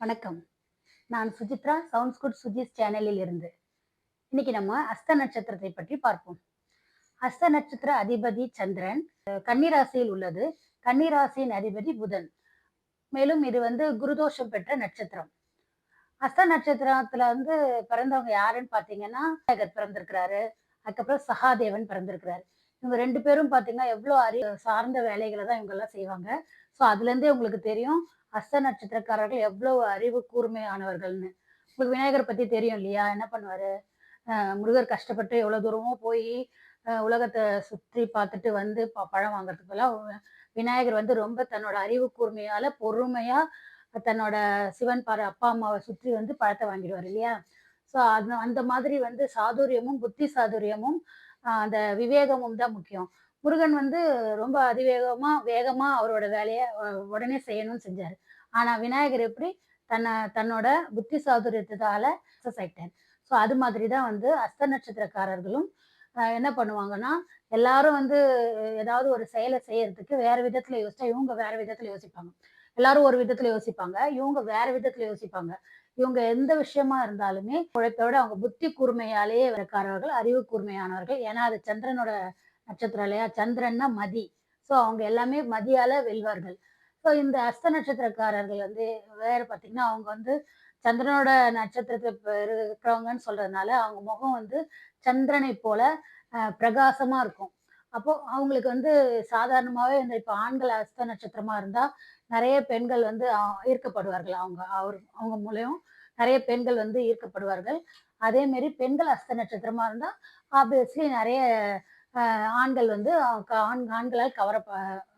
வணக்கம். நான் Suchitra sounds good Suji's சேனலில் இருந்து. இன்னைக்கு நம்ம அஸ்த நட்சத்திரத்தை பற்றி பார்ப்போம். அஸ்த நட்சத்திர அதிபதி சந்திரன் கன்னி ராசியில் உள்ளது. கன்னி ராசியின் அதிபதி புதன். மேலும் இது குருதோஷம் பெற்ற நட்சத்திரம். அஸ்த நட்சத்திரத்துல பிறந்தவங்க யாருன்னு பாத்தீங்கன்னா, விநாயகர் பிறந்திருக்கிறாரு. அதுக்கப்புறம் சகாதேவன் பிறந்திருக்கிறாரு. இவங்க 2 பேரும் பாத்தீங்கன்னா, எவ்ளோ அறிவு சார்ந்த வேலைகள தான் இவங்கலாம் செய்வாங்க. ஸோ அதுலேருந்தே உங்களுக்கு தெரியும், அஸ்த நட்சத்திரக்காரர்கள் எவ்வளவு அறிவு கூர்மையானவர்கள்ன்னு. உங்களுக்கு விநாயகர் பத்தி தெரியும் இல்லையா? என்ன பண்ணுவாரு? முருகர் கஷ்டப்பட்டு எவ்வளோ தூரமோ போயி உலகத்த சுற்றி பார்த்துட்டு வந்து பழம் வாங்குறதுக்கு பதிலா, விநாயகர் ரொம்ப தன்னோட அறிவு கூர்மையால, பொறுமையா தன்னோட சிவன் அப்பா, அம்மாவ சுற்றி பழத்த வாங்கிடுவாரு இல்லையா? ஸோ அந்த அந்த மாதிரி சாதுரியமும், புத்தி சாதுரியமும், அந்த விவேகமும் தான் முக்கியம். முருகன் ரொம்ப அதிவேகமா, வேகமா அவரோட வேலைய உடனே செய்யணும்னு செஞ்சாரு. ஆனா விநாயகர் எப்படி தன்னோட புத்தி சாதுரியத்தால சக்சஸ் ஆயிட்டாரு. ஸோ அது மாதிரி தான் அஸ்த நட்சத்திரக்காரர்களும் என்ன பண்ணுவாங்கன்னா, எல்லாரும் ஏதாவது ஒரு செயல செய்யறதுக்கு வேற விதத்துல யோசிச்சா, இவங்க வேற விதத்துல யோசிப்பாங்க. எல்லாரும் ஒரு விதத்துல யோசிப்பாங்க. இவங்க வேற விதத்துல யோசிப்பாங்க. இவங்க எந்த விஷயமா இருந்தாலுமே உழைப்போட அவங்க புத்தி கூர்மையாலேயே இருக்காரவர்கள், அறிவு கூர்மையானவர்கள். ஏன்னா அது சந்திரனோட நட்சத்திரம் இல்லையா? சந்திரன்னா மதி. ஸோ அவங்க எல்லாமே மதியால வெல்வார்கள். ஸோ இந்த அஸ்த நட்சத்திரக்காரர்கள் வேற பார்த்தீங்கன்னா, அவங்க சந்திரனோட நட்சத்திரத்துல இருக்கிறவங்கன்னு சொல்றதுனால, அவங்க முகம் சந்திரனை போல பிரகாசமா இருக்கும். அப்போ அவங்களுக்கு சாதாரணமாவே இப்ப ஆண்கள் அஸ்த நட்சத்திரமா இருந்தா, நெறைய பெண்கள் ஈர்க்கப்படுவார்கள். அவங்க மூலியம் நெறைய பெண்கள் ஈர்க்கப்படுவார்கள். அதே மாரி பெண்கள் அஸ்த நட்சத்திரமா இருந்தா, ஆப்வியஸ்லி நெறைய ஆண்கள் ஆண்களால்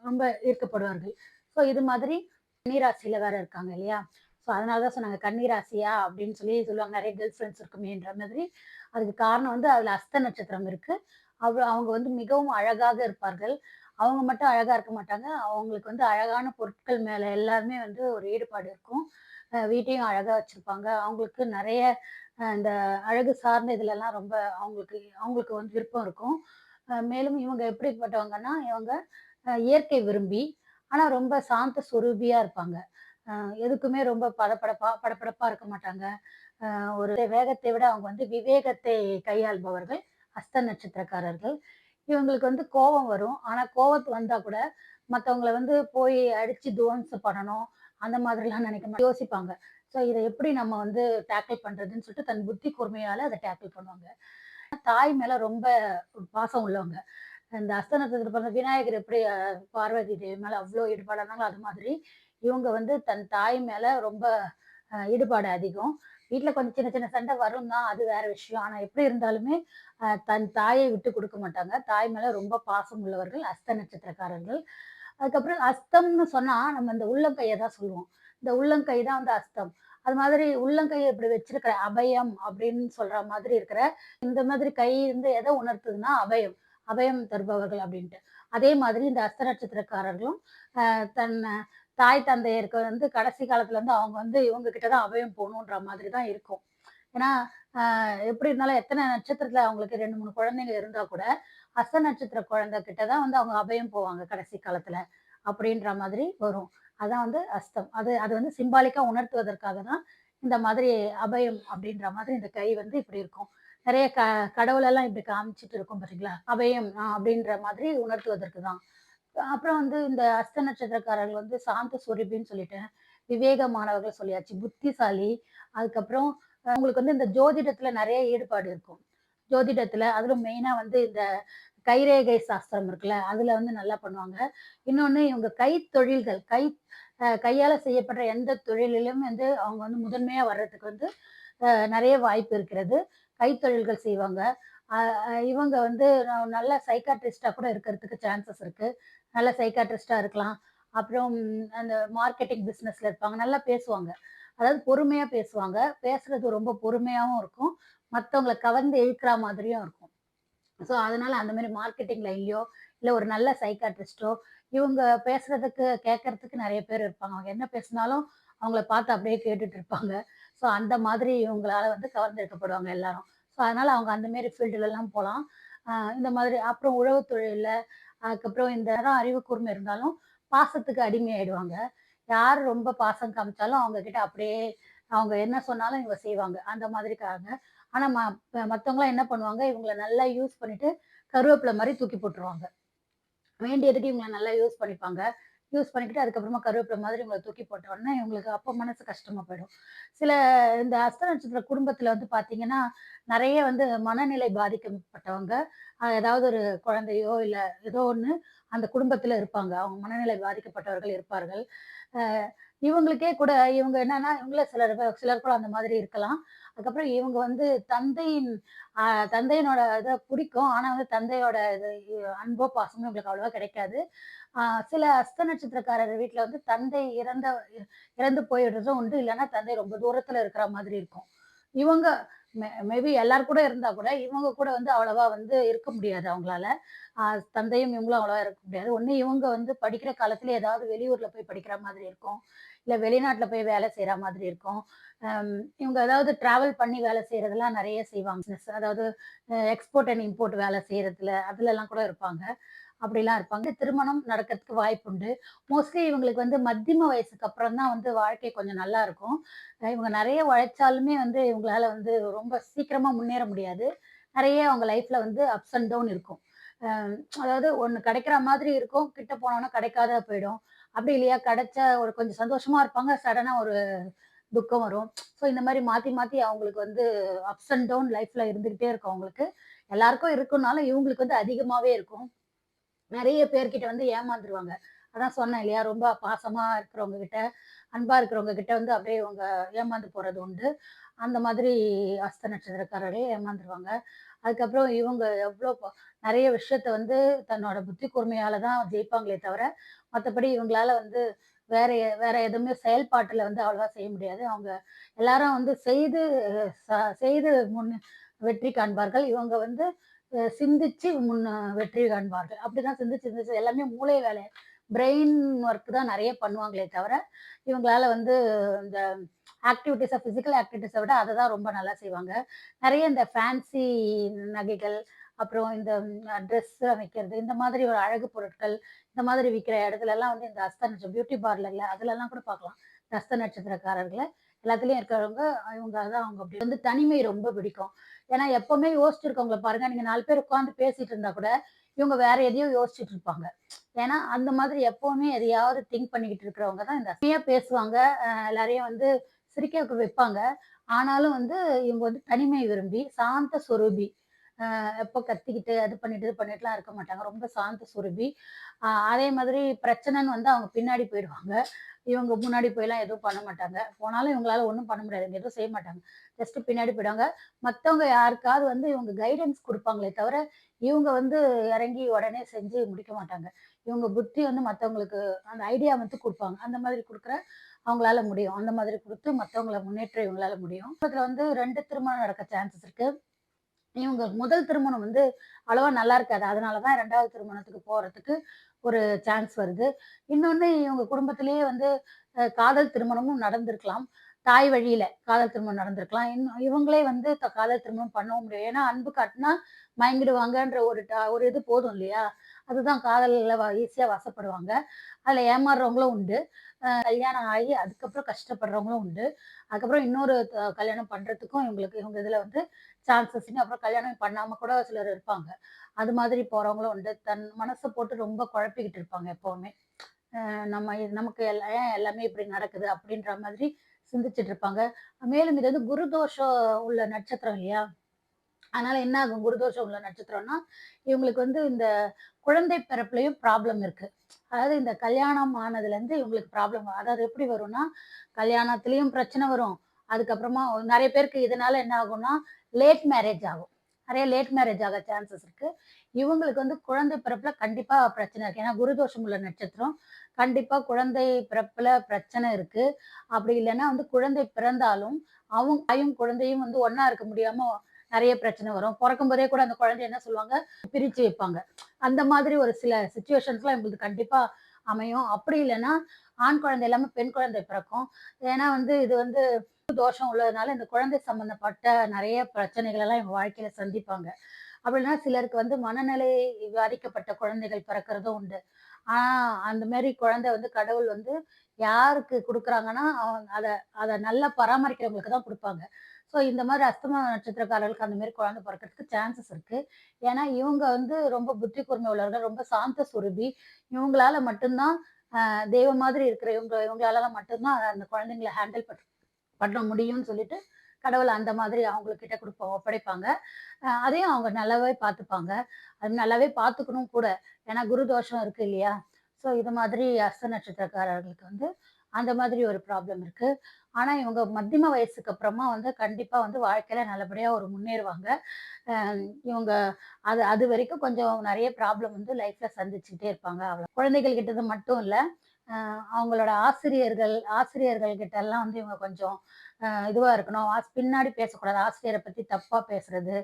ரொம்ப ஈர்க்கப்படுவார்கள். ஸோ இது மாதிரி கன்னி ராசியில வேற இருக்காங்க இல்லையா? ஸோ அதனால தான் சொன்னாங்க, "கன்னி ராசியா?" அப்படின்னு சொல்லுவாங்க. நெறைய கேர்ள் ஃபிரெண்ட்ஸ் இருக்குமேன்ற மாதிரி. அதுக்கு காரணம் அதுல அஸ்த நட்சத்திரம் இருக்கு. அவங்க மிகவும் அழகாக இருப்பார்கள். அவங்க மட்டும் அழகா இருக்க மாட்டாங்க. அவங்களுக்கு அழகான பொருட்கள் மேல எல்லாருமே ஒரு ஈடுபாடு இருக்கும். வீட்டையும் அழகா வச்சிருப்பாங்க. அவங்களுக்கு நெறைய இந்த அழகு சார்ந்த இதுலலாம் ரொம்ப அவங்களுக்கு அவங்களுக்கு விருப்பம் இருக்கும். மேலும் இவங்க எப்படிப்பட்டவங்கன்னா, இவங்க இயற்கை விரும்பி, ஆனா ரொம்ப சாந்த சொரூபியா இருப்பாங்க. அ எதுக்குமே ரொம்ப படபடப்பா இருக்க மாட்டாங்க. ஒரு வேகத்தை விட அவங்க விவேகத்தை கையாள்பவர்கள், அஸ்த நட்சத்திரக்காரர்கள். இவங்களுக்கு கோவம் வரும். ஆனா கோவத்து வந்தா கூட மத்தவங்கள போய் அடிச்சு துவம்சம் பண்ணணும், அந்த மாதிரிலாம் நினைக்க யோசிப்பாங்க. ஸோ இத எப்படி நம்ம டேக்கிள் பண்றதுன்னு சொல்லிட்டு தன் புத்தி கூர்மையால அத டேக்கிள் பண்ணுவாங்க. தாய் மேல ரொம்ப பாசம் உள்ளவங்க. இந்த அஸ்த நட்சத்திரத்துல பிறந்த விநாயகர் எப்படி பார்வதி தேவி மேல அவ்ளோ ஈடுபாடா இருந்தாங்களோ, அது மாதிரி இவங்க தன் தாய் மேல ரொம்ப ஈடுபாடு அதிகம். வீட்ல கொஞ்சம் சின்ன சின்ன சண்டை வரும் தான், அது வேற விஷயம். ஆனா எப்படி இருந்தாலுமே தன் தாயை விட்டு குடுக்க மாட்டாங்க. தாய் மேல ரொம்ப பாசம் உள்ளவர்கள் அஸ்த நட்சத்திரக்காரர்கள். அதுக்கப்புறம் அஸ்தம்னு சொன்னா, நம்ம இந்த உள்ளங்கைய தான் சொல்லுவோம். இந்த உள்ளங்கை தான் அஸ்தம். அது மாதிரி உள்ளங்கைய இப்படி வச்சிருக்கிற அபயம் அப்படின்னு சொல்ற மாதிரி இருக்கிற, இந்த மாதிரி கை எத உணர்த்துதுன்னா அபயம். அபயம் தருபவர்கள் அப்படின்ட்டு. அதே மாதிரி இந்த அஸ்த நட்சத்திரக்காரர்களும் தன் தாய் தந்தையருக்கு கடைசி காலத்துல அவங்க இவங்க கிட்ட தான் அபயம் போணுன்ற மாதிரி தான் இருக்கும். ஏன்னா, எப்படி இருந்தாலும் எத்தன நட்சத்திரத்துல அவங்களுக்கு 2, 3 குழந்தைங்க இருந்தா கூட, அஸ்த நட்சத்திர குழந்தை கிட்ட தான் அவங்க அபயம் போவாங்க கடைசி காலத்துல. அப்படின்ற மாதிரி வரும். அதான் அஸ்தம். அது அது சிம்பாலிக்கா உணர்த்துவதற்காக தான் இந்த மாதிரி அபயம் அப்படின்ற மாதிரி இந்த கை இப்படி இருக்கும். நெறைய கடவுளெல்லாம் இப்படி காமிச்சுட்டு இருக்கும் பார்த்தீங்களா? அபயம் அப்படின்ற மாதிரி உணர்த்துவதற்கு தான். அப்புறம் இந்த அஸ்த நட்சத்திரக்காரர்கள் சாந்த சொரூபின்னு சொல்லிட்டேன். விவேகமானவர்கள் சொல்லியாச்சு. புத்திசாலி. அதுக்கப்புறம் அவங்களுக்கு இந்த ஜோதிடத்துல நெறைய ஈடுபாடு இருக்கும். ஜோதிடத்துல அதிலும் மெயினா இந்த கைரேகை சாஸ்திரம் இருக்குல்ல, அதுல நல்லா பண்ணுவாங்க. இன்னொன்னு இவங்க கைத்தொழில்கள், கையால செய்யப்படுற எந்த தொழிலிலும் அவங்க முதன்மையா வர்றதுக்கு நெறைய வாய்ப்பு இருக்கிறது. கைத்தொழில்கள் செய்வாங்க. அ அ இவங்க நல்ல சைக்காட்ரிஸ்ட்டா கூட இருக்கிறதுக்கு சான்சஸ் இருக்கு. நல்ல சைக்காட்ரிஸ்ட்டா இருக்கலாம். அப்புறம் அந்த மார்க்கெட்டிங் பிசினஸ்ல இருப்பாங்க. நல்லா பேசுவாங்க. அதாவது பொறுமையா பேசுவாங்க. பேசுறது ரொம்ப பொறுமையாவும் இருக்கும். மத்தவங்கள கவர்ந்து இழுக்கிற மாதிரியும் இருக்கும். ஸோ, அதனால அந்த மாரி மார்க்கெட்டிங் லைன்லயோ, இல்ல ஒரு நல்ல சைக்காட்ரிஸ்ட்டோ, இவங்க பேசுறதுக்கு கேட்கறதுக்கு நெறைய பேர் இருப்பாங்க. அவங்க என்ன பேசினாலும் அவங்கள பார்த்து அப்படியே கேட்டுட்டு இருப்பாங்க. ஸோ, அந்த மாதிரி இவங்களால கவர்ந்திழுக்கப்படுவாங்க எல்லாரும். ஸோ, அதனால அவங்க அந்த மாரி ஃபீல்டுலலாம் போலாம். இந்த மாதிரி அப்புறம் உழவு தொழில்ல, அதுக்கப்புறம் இந்த நேரம் அறிவு கூர்மை இருந்தாலும், பாசத்துக்கு அடிமையாயிடுவாங்க. யார் ரொம்ப பாசம் காமிச்சாலும் அவங்க கிட்ட அப்படியே அவங்க என்ன சொன்னாலும் இவங்க செய்வாங்க. அந்த மாதிரிக்காரங்க. ஆனா மத்தவங்கலாம் என்ன பண்ணுவாங்க, இவங்கள நல்லா யூஸ் பண்ணிட்டு கருவேப்பில மாரி தூக்கி போட்டுருவாங்க. வேண்டியதுக்கு இவங்கள நல்லா யூஸ் பண்ணிப்பாங்க. யூஸ் பண்ணிக்கிட்டு அதுக்கப்புறமா கருவேப்பில மாதிரி இவங்கள தூக்கி போட்ட உடனே இவங்களுக்கு அப்ப மனசு கஷ்டமா போயிடும். சில இந்த ஹஸ்த நட்சத்திர குடும்பத்தில வந்து பார்த்தீங்கன்னா, நெறைய வந்து மனநிலை பாதிக்கப்பட்டவங்க, ஏதாவது ஒரு குழந்தையோ, இல்ல ஏதோ ஒண்ணு அந்த குடும்பத்தில இருப்பாங்க. அவங்க மனநிலை பாதிக்கப்பட்டவர்கள் இருப்பார்கள். அ இவங்களுக்கே கூட இவங்க என்னன்னா, இவங்கள சிலர் கூட அந்த மாதிரி இருக்கலாம். அதுக்கப்புறம் இவங்க வந்து தந்தையின் அ தந்தையினோட இத புடிக்கும். ஆனா வந்து தந்தையோட இது அன்போ, பாசமோ இவங்களுக்கு அவ்வளவா கிடைக்காது. ஆ சில அஸ்த நட்சத்திரக்காரர் வீட்ல வந்து தந்தை இறந்து போயிடுறதும் உண்டு. இல்லன்னா தந்தை ரொம்ப தூரத்துல இருக்கிற மாதிரி இருக்கும். இவங்க மேபி எல்லார் கூட இருந்தா கூட, இவங்க கூட வந்து அவ்வளவா வந்து இருக்க முடியாது அவங்களால. அ தந்தையும் இவங்களும் அவ்வளவா இருக்க முடியாது. ஒண்ணு இவங்க வந்து படிக்கிற காலத்துல ஏதாவது வெளியூர்ல போய் படிக்கிற மாதிரி இருக்கும். இல்ல வெளிநாட்ல போய் வேலை செய்ற மாதிரி இருக்கும். அம் இவங்க ஏதாவது டிராவல் பண்ணி வேலை செய்றதெல்லாம் நெறைய செய்வாங்க. பிசினஸ் அதாவது எக்ஸ்போர்ட் அண்ட் இம்போர்ட் வேலை செய்றதுல, அதுலலாம் கூட இருப்பாங்க. அப்படிலாம் இருப்பாங்க. திருமணம் நடக்கிறதுக்கு வாய்ப்புண்டு. மோஸ்ட்லி இவங்களுக்கு வந்து மத்தியம வயசுக்கு அப்புறம் தான் வந்து வாழ்க்கை கொஞ்சம் நல்லா இருக்கும். இவங்க நெறைய உழைச்சாலுமே வந்து இவங்களால வந்து ரொம்ப சீக்கிரமா முன்னேற முடியாது. நெறைய அவங்க லைஃப்ல வந்து அப்ஸ் அண்ட் டவுன் இருக்கும். அ அதாவது ஒண்ணு கிடைக்கிற மாதிரி இருக்கும். கிட்ட போனோனே கிடைக்காத போயிடும். அப்படி இல்லையா கிடைச்சா ஒரு கொஞ்சம் சந்தோஷமா இருப்பாங்க. சடனா ஒரு துக்கம் வரும். ஸோ இந்த மாரி மாத்தி மாத்தி அவங்களுக்கு வந்து அப்ஸ் அண்ட் டவுன் லைஃப்ல இருந்துகிட்டே இருக்கும் அவங்களுக்கு. எல்லாருக்கும் இருக்குன்னாலும் இவங்களுக்கு வந்து அதிகமாவே இருக்கும். நெறைய பேர்கிட்ட வந்து ஏமாந்துருவாங்க. அதான் சொன்னேன் இல்லையா? ரொம்ப பாசமா இருக்கிறவங்க கிட்ட, அன்பா இருக்கிறவங்க கிட்ட வந்து அப்படியே இவங்க ஏமாந்து போறது உண்டு. அந்த மாதிரி ஹஸ்த நட்சத்திரக்காரரே ஏமாந்துருவாங்க. அதுக்கப்புறம் இவங்க எவ்ளோ நெறைய விஷயத்த வந்து தன்னோட புத்தி கூர்மையால தான் ஜெயிப்பாங்களே தவிர, மத்தபடி இவங்களால வந்து வேற எதுவுமே செயல்பாட்டுல வந்து அவ்வளவா செய்ய முடியாது. அவங்க எல்லாரும் வந்து ச செய்து வெற்றி காண்பார்கள். இவங்க வந்து சிந்திச்சு வெற்றி காண்பார்கள். அப்படிதான் சிந்திச்சு சிந்திச்சு எல்லாமே மூளை வேலை. பிரெயின் ஒர்க் தான் நெறைய பண்ணுவாங்களே தவிர, இவங்களால வந்து இந்த பிசிக்கல் ஆக்டிவிட்டீஸ விட அத தான் ரொம்ப நல்லா செய்வாங்க. நெறைய இந்த ஃபேன்சி நகைகள், அப்புறம் இந்த ட்ரெஸ் வைக்கிறது, இந்த மாதிரி ஒரு அழகு பொருட்கள், இந்த மாதிரி விக்கிற இடத்துலலாம் வந்து இந்த ஹஸ்த நட்சத்திரம் பியூட்டி பார்லர்ல அதுலலாம் கூட பார்க்கலாம். இந்த ஹஸ்த நட்சத்திரக்காரர்கள. எல்லாத்துலயும் இருக்கிறவங்க இவங்க தான் அவங்க அப்படி வந்து தனிமை ரொம்ப பிடிக்கும். ஏன்னா எப்பவுமே யோசிச்சிருக்கவங்கள பாருங்க, நீங்க 4 பேர் உட்கார்ந்து பேசிட்டு இருந்தா கூட, இவங்க வேற எதையோ யோசிச்சுட்டு இருப்பாங்க. ஏன்னா, அந்த மாதிரி எப்பவுமே எதையாவது திங்க் பண்ணிக்கிட்டு இருக்கிறவங்க தான் இந்த உண்மையா பேசுவாங்க. எல்லாரையும் வந்து சிரிக்க வைப்பாங்க. ஆனாலும் வந்து இவங்க வந்து தனிமை விரும்பி, சாந்த சொரூபி. எப்போ கத்திக்கிட்டு, அது பண்ணிட்டு, இது பண்ணிட்டுலாம் இருக்க மாட்டாங்க. ரொம்ப சாந்த சொரூபி. அதே மாதிரி பிரச்சனைன்னு வந்தா அவங்க பின்னாடி போயிடுவாங்க. இவங்க முன்னாடி போய்லாம் எதுவும் பண்ண மாட்டாங்க. போனாலும் இவங்களால ஒண்ணும் பண்ண முடியாது. இவங்க எதுவும் செய்ய மாட்டாங்க. ஜஸ்ட் பின்னாடி போயிடுவாங்க. மத்தவங்க யாருக்காவது வந்து இவங்க கைடன்ஸ் குடுப்பாங்களே தவிர, இவங்க வந்து இறங்கி உடனே செஞ்சு முடிக்க மாட்டாங்க. இவங்க புத்தி வந்து மத்தவங்களுக்கு அந்த ஐடியா வந்து குடுப்பாங்க. அந்த மாதிரி குடுக்குற அவங்களால முடியும். அந்த மாதிரி குடுத்து மத்தவங்கள முன்னேற்ற இவங்களால முடியும். குடும்பத்துல வந்து 2 திருமணம் நடக்க சான்சஸ் இருக்கு. இவங்க முதல் திருமணம் வந்து அவ்வளவா நல்லா இருக்காது. அதனால தான் 2வது திருமணத்துக்கு போறதுக்கு ஒரு சான்ஸ் வருது. இன்னொன்னு இவங்க குடும்பத்திலேயே வந்து காதல் திருமணமும் நடந்திருக்கலாம். தாய் வழியில காதல் திருமணம் நடந்திருக்கலாம். இன்னும் இவங்களே வந்து காதல் திருமணம் பண்ணவும் முடியும். ஏன்னா அன்பு காட்டுனா மயங்கிடுவாங்கன்ற ஒரு இது போதும் இல்லையா? அதுதான் காதல்ல ஈஸியா வசப்படுவாங்க. அதுல ஏமாறுறவங்களும் உண்டு. கல்யாணம் ஆகி அதுக்கப்புறம் கஷ்டப்படுறவங்களும் உண்டு. அதுக்கப்புறம் இன்னொரு கல்யாணம் பண்றதுக்கும் இவங்க இதுல வந்து சான்சஸ்ன்னு அப்புறம் கல்யாணம் பண்ணாம கூட சிலர் இருப்பாங்க. அது மாதிரி போறவங்களும் உண்டு. தன் மனச போட்டு ரொம்ப குழப்பிக்கிட்டு இருப்பாங்க எப்பவுமே. நமக்கு ஏன் எல்லாமே இப்படி நடக்குது அப்படின்ற மாதிரி சிந்திச்சுட்டு இருப்பாங்க. மேலும் இது வந்து குரு தோஷம் உள்ள நட்சத்திரம் இல்லையா? அதனால என்ன ஆகும் குருதோஷம் உள்ள நட்சத்திரம்னா, இவங்களுக்கு வந்து இந்த குழந்தை பிறப்புலயும் ப்ராப்ளம் இருக்கு. அதாவது இந்த கல்யாணம் ஆனதுலேருந்து இவங்களுக்கு ப்ராப்ளம் அதாவது எப்படி வரும்னா, கல்யாணத்திலயும் பிரச்சனை வரும். அதுக்கப்புறமா நெறைய பேருக்கு இதனால என்ன ஆகும்னா, லேட் மேரேஜ் ஆகும். நெறைய லேட் மேரேஜ் ஆக சான்சஸ் இருக்கு. இவங்களுக்கு வந்து குழந்தை பிறப்புல கண்டிப்பா பிரச்சனை இருக்கு. ஏன்னா குருதோஷம் உள்ள நட்சத்திரம். கண்டிப்பா குழந்தை பிறப்புல பிரச்சனை இருக்கு. அப்படி இல்லன்னா வந்து குழந்தை பிறந்தாலும், அவங்க தாயும் குழந்தையும் வந்து ஒண்ணா இருக்க முடியாம நெறைய பிரச்சனை வரும். பொறக்கும்போதே கூட அந்த குழந்தைய என்ன சொல்லுவாங்க, பிரிச்சு வைப்பாங்க. அந்த மாதிரி ஒரு சில சிச்சுவேஷன்ஸ்லாம் எங்களுக்கு கண்டிப்பா அமையும். அப்படி இல்லன்னா, ஆண் குழந்தை இல்லாம பெண் குழந்தை பிறக்கும். ஏன்னா வந்து இது வந்து தோஷம் உள்ளதுனால, இந்த குழந்தை சம்மந்தப்பட்ட நெறைய பிரச்சனைகள் எல்லாம் இவங்க வாழ்க்கையில சந்திப்பாங்க. அப்படின்னா சிலருக்கு வந்து மனநிலை பாதிக்கப்பட்ட குழந்தைகள் பிறக்கிறதும் உண்டு. ஆனா அந்த மாரி குழந்தை வந்து கடவுள் வந்து யாருக்கு குடுக்குறாங்கன்னா, அத அத நல்லா பராமரிக்கிறவங்களுக்கு தான் குடுப்பாங்க. ஸோ இந்த மாரி அஸ்தம நட்சத்திரக்காரர்களுக்கு அந்த மாரி குழந்தை பொறக்கறதுக்கு சான்சஸ் இருக்கு. ஏன்னா, இவங்க வந்து ரொம்ப புத்தி கூர்மை உள்ளவர்கள், ரொம்ப சாந்த சொரூபி. இவங்களால மட்டும் தான் தெய்வம் மாதிரி இருக்கிற இவங்களால மட்டும் தான் அந்த குழந்தைங்கள ஹேண்டில் பண்ண முடியும்னு சொல்லிட்டு, கடவுள் அந்த மாதிரி அவங்க கிட்ட ஒப்படைப்பாங்க. அதையும் அவங்க நல்லாவே பார்த்துப்பாங்க. அது நல்லாவே பார்த்துக்கணும் கூட. ஏன்னா குரு தோஷம் இருக்கு இல்லையா? ஸோ இது மாதிரி அஸ்த நட்சத்திரக்காரர்களுக்கு வந்து அந்த மாதிரி ஒரு ப்ராப்ளம் இருக்கு. ஆனா இவங்க மத்தியம வயசுக்கு அப்புறமா வந்து கண்டிப்பா வந்து வாழ்க்கையில நல்லபடியா ஒரு முன்னேறுவாங்க. அ இவங்க அதுவரைக்கும் கொஞ்சம் நெறைய ப்ராப்ளம் வந்து லைஃப்ல சந்திச்சுக்கிட்டே இருப்பாங்க. குழந்தைகள் கிட்டது மட்டும் இல்ல. அவங்களோட ஆசிரியர்கள் கிட்டலாம் வந்து இவங்க கொஞ்சம் இதுவா இருக்கணும். பின்னாடி பேசக்கூடாது. ஆசிரியர பத்தி தப்பா பேசுறது.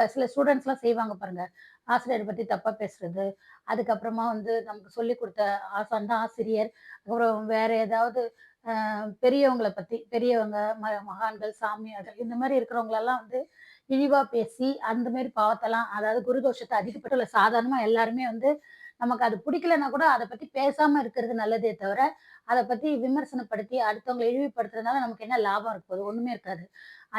சில ஸ்டூடண்ட்ஸ்லாம் செய்வாங்க பாருங்க. ஆசிரியர பத்தி தப்பா பேசுறது. அதுக்கப்புறமா வந்து நமக்கு சொல்லிக் குடுத்த அந்த ஆசிரியர், அப்புறம் வேற ஏதாவது பெரியவங்கள பத்தி பெரியவங்க, மகான்கள், சாமியார்கள் இந்த மாரி இருக்கிறவங்களலாம் வந்து இழிவா பேசி, அந்த மாரி பாவத்தெல்லாம் அதாவது குருதோஷத்த அதிகப்பட்டுள்ள சாதாரணமா எல்லாருமே வந்து நமக்கு அது பிடிக்கலன்னா கூட அத பத்தி பேசாம இருக்கிறது நல்லதே தவிர, அத பத்தி விமர்சனப்படுத்தி அடுத்தவங்கள இழிவுபடுத்துறதுனால நமக்கு என்ன லாபம் இருக்க போது? ஒண்ணுமே இருக்காது.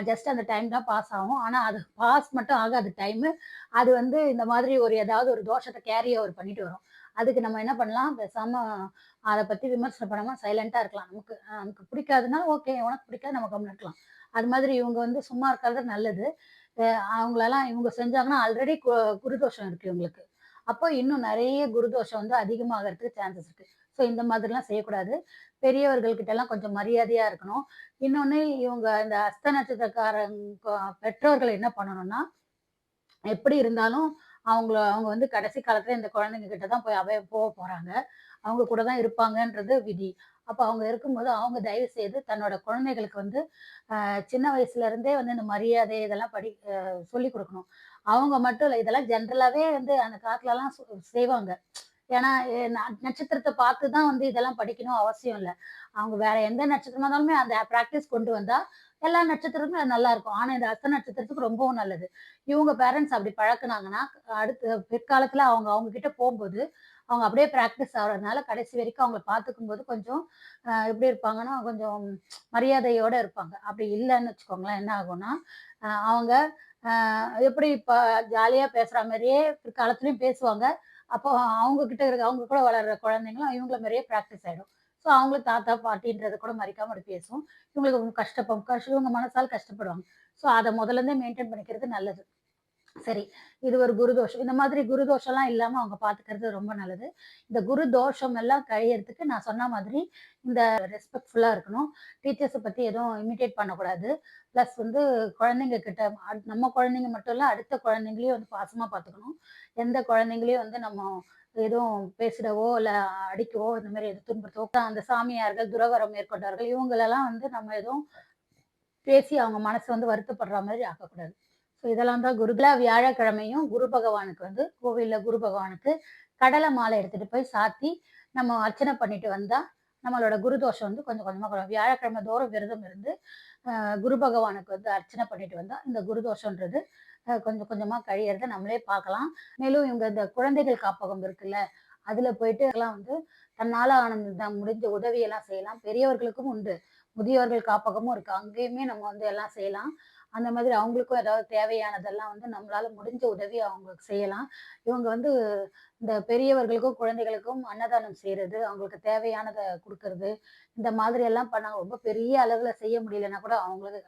ஜஸ்ட் அந்த டைம் தான் பாஸ் ஆகும். ஆனா அது பாஸ் மட்டும் ஆகாது டைமு. அது வந்து இந்த மாதிரி ஏதாவது ஒரு தோஷத்த கேரி ஓவர் பண்ணிட்டு வரும். அதுக்கு நம்ம என்ன பண்ணலாம்? பேசாம அத பத்தி விமர்சனம் பண்ணாம சைலன்ட்டா இருக்கலாம். நமக்கு பிடிக்காதுன்னா, ஓகே. உனக்கு பிடிக்காது நம்ம கம்முனு இருக்கலாம். அது மாதிரி இவங்க வந்து சும்மா இருக்கிறது நல்லது. அ அவங்களலாம் இவங்க செஞ்சாங்கன்னா ஆல்ரெடி குருதோஷம் இருக்கு இவங்களுக்கு. அப்போ இன்னும் நெறைய குருதோஷம் வந்து அதிகமாகறதுக்கு சான்சஸ் இருக்கு. ஸோ இந்த மாதிரிலாம் செய்யக்கூடாது. பெரியவர்கள் கிட்டலாம் கொஞ்சம் மரியாதையா இருக்கணும். இன்னொன்னு இவங்க இந்த அஸ்த நட்சத்திரக்காரங்க பெற்றோர்கள் என்ன பண்ணணும்னா, எப்படி இருந்தாலும் அவங்க வந்து கடைசி காலத்துல இந்த குழந்தைங்க கிட்ட தான் போறாங்க. அவங்க கூட தான் இருப்பாங்கன்றது விதி. அப்ப அவங்க இருக்கும்போது, அவங்க தயவு செய்து தன்னோட குழந்தைகளுக்கு வந்து சின்ன வயசுல இருந்தே வந்து இந்த மரியாதை இதெல்லாம் சொல்லிக் குடுக்கணும். அவங்க மட்டும் இல்ல, இதெல்லாம் ஜென்ரலாவே வந்து அந்த காலத்துலலாம் செய்வாங்க. ஏன்னா, நட்சத்திரத்த பார்த்து தான் வந்து இதெல்லாம் படிக்கணும் அவசியம் இல்ல. அவங்க வேற எந்த நட்சத்திரமா இருந்தாலுமே அந்த பிராக்டிஸ் கொண்டு வந்தா, எல்லா நட்சத்திரமும் அது நல்லாருக்கும். ஆனா, இந்த அஸ்த நட்சத்திரத்துக்கு ரொம்பவும் நல்லது. இவங்க பேரண்ட்ஸ் அப்படி பழக்குனாங்கன்னா, அடுத்து பிற்காலத்துல அவங்க அவங்க கிட்ட போம்போது, அவங்க அப்படியே பிராக்டிஸ் ஆகுறதுனால கடைசி வரைக்கும் அவங்கள பார்த்துக்கும்போது கொஞ்சம் எப்படி இருப்பாங்கன்னா, கொஞ்சம் மரியாதையோட இருப்பாங்க. அப்படி இல்லன்னு வச்சுக்கோங்களேன், என்ன ஆகும்னா, அவங்க எப்படி இப்ப ஜாலியா பேசுற மாரியே பிற்காலத்துலயும் பேசுவாங்க. அப்போ அவங்க கிட்ட அவங்க கூட வளர்ற குழந்தைங்களும் இவங்கள மாரியே பிராக்டிஸ் ஆயிடும். ஸோ அவங்களும் தாத்தா, பாட்டின்றத கூட மதிக்காம அப்படி பேசும். இவங்களுக்கு இவங்க மனசால கஷ்டப்படுவாங்க. ஸோ அத முதல்ல இருந்தே மெயின்டெயின் பண்ணிக்கிறது நல்லது. சரி. இது ஒரு குருதோஷம். இந்த மாதிரி குருதோஷம்லாம் இல்லாம அவங்க பார்த்துக்கிறது ரொம்ப நல்லது. இந்த குரு தோஷம் எல்லாம் கழியறதுக்கு நான் சொன்ன மாதிரி இந்த ரெஸ்பெக்ட்ஃபுல்லா இருக்கணும். டீச்சர்ஸ பத்தி எதுவும் இமிட்டேட் பண்ணக்கூடாது. பிளஸ் வந்து குழந்தைங்க கிட்ட நம்ம குழந்தைங்க மட்டும் இல்ல, அடுத்த குழந்தைங்களையும் வந்து பாசமா பார்த்துக்கணும். எந்த குழந்தைங்களையும் வந்து நம்ம எதுவும் பேசிடவோ, இல்ல அடிக்கவோ, இந்த மாரி எதுவும் துன்புறுத்தவோ, அந்த சாமியார்கள், துறவறம் மேற்கொண்டவர்கள் இவங்களலாம் வந்து நம்ம எதுவும் பேசி அவங்க மனச வந்து வருத்தப்படுற மாரி ஆக்கக்கூடாது. ஸோ இதெல்லாம் தான் வியாழக்கிழமையும் குரு பகவானுக்கு வந்து கோவில்ல குரு பகவானுக்கு கடலை மாலை எடுத்துட்டு போய் சாத்தி, நம்ம அர்ச்சனை பண்ணிட்டு வந்தா, நம்மளோட குரு தோஷம் வந்து கொஞ்சம் கொஞ்சமா குறையும். வியாழக்கிழமை தோறும் விரதம் இருந்து, குரு பகவானுக்கு வந்து அர்ச்சனை பண்ணிட்டு வந்தா, இந்த குரு தோஷம்ன்றது கொஞ்சம் கொஞ்சமா கழியறத நம்மளே பார்க்கலாம். மேலும் இவங்க இந்த குழந்தைகள் காப்பகம் இருக்குல்ல, அதுல போயிட்டு எல்லாம் வந்து தன்னால முடிஞ்ச உதவியெல்லாம் செய்யலாம். பெரியவர்களுக்கும் உண்டு. முதியோர்கள் காப்பகமும் இருக்கு. அங்கேயுமே நம்ம வந்து எல்லாம் செய்யலாம். அந்த மாதிரி அவங்களுக்கும் ஏதாவது தேவையானதெல்லாம் வந்து நம்மளால முடிஞ்ச உதவி அவங்களுக்கு செய்யலாம். இவங்க வந்து இந்த பெரியவர்களுக்கும், குழந்தைகளுக்கும் அன்னதானம் செய்றது, அவங்களுக்கு தேவையானத குடுக்கறது, இந்த மாதிரி எல்லாம் பண்ணாங்க. ரொம்ப பெரிய அளவுல செய்ய முடியலன்னா கூட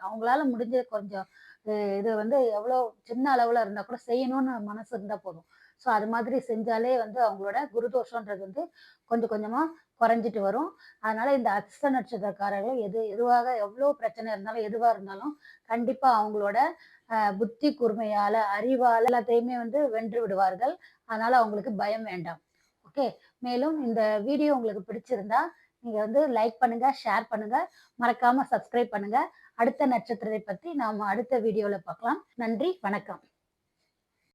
அவங்களால முடிஞ்ச கொஞ்சம் இது வந்து எவ்வளோ சின்ன அளவுல இருந்தா கூட செய்யணும்னு மனசு இருந்தா போதும். ஸோ அது மாதிரி செஞ்சாலே வந்து அவங்களோட குருதோஷம்ன்றது வந்து கொஞ்சம் கொஞ்சமா குறைஞ்சிட்டு வரும். அதனால இந்த அஸ்த நட்சத்திரக்காரர்கள் எதுவாக எவ்வளோ பிரச்சனை இருந்தாலும், எதுவா இருந்தாலும் கண்டிப்பா அவங்களோட புத்தி கூர்மையால, அறிவால எல்லாத்தையுமே வந்து வென்று விடுவார்கள். அதனால அவங்களுக்கு பயம் வேண்டாம். ஓகே. மேலும் இந்த வீடியோ உங்களுக்கு பிடிச்சிருந்தா, நீங்க வந்து லைக் பண்ணுங்க, ஷேர் பண்ணுங்க. மறக்காம சப்ஸ்கிரைப் பண்ணுங்க. அடுத்த நட்சத்திரத்தை பத்தி நாம அடுத்த வீடியோல பார்க்கலாம். நன்றி, வணக்கம்.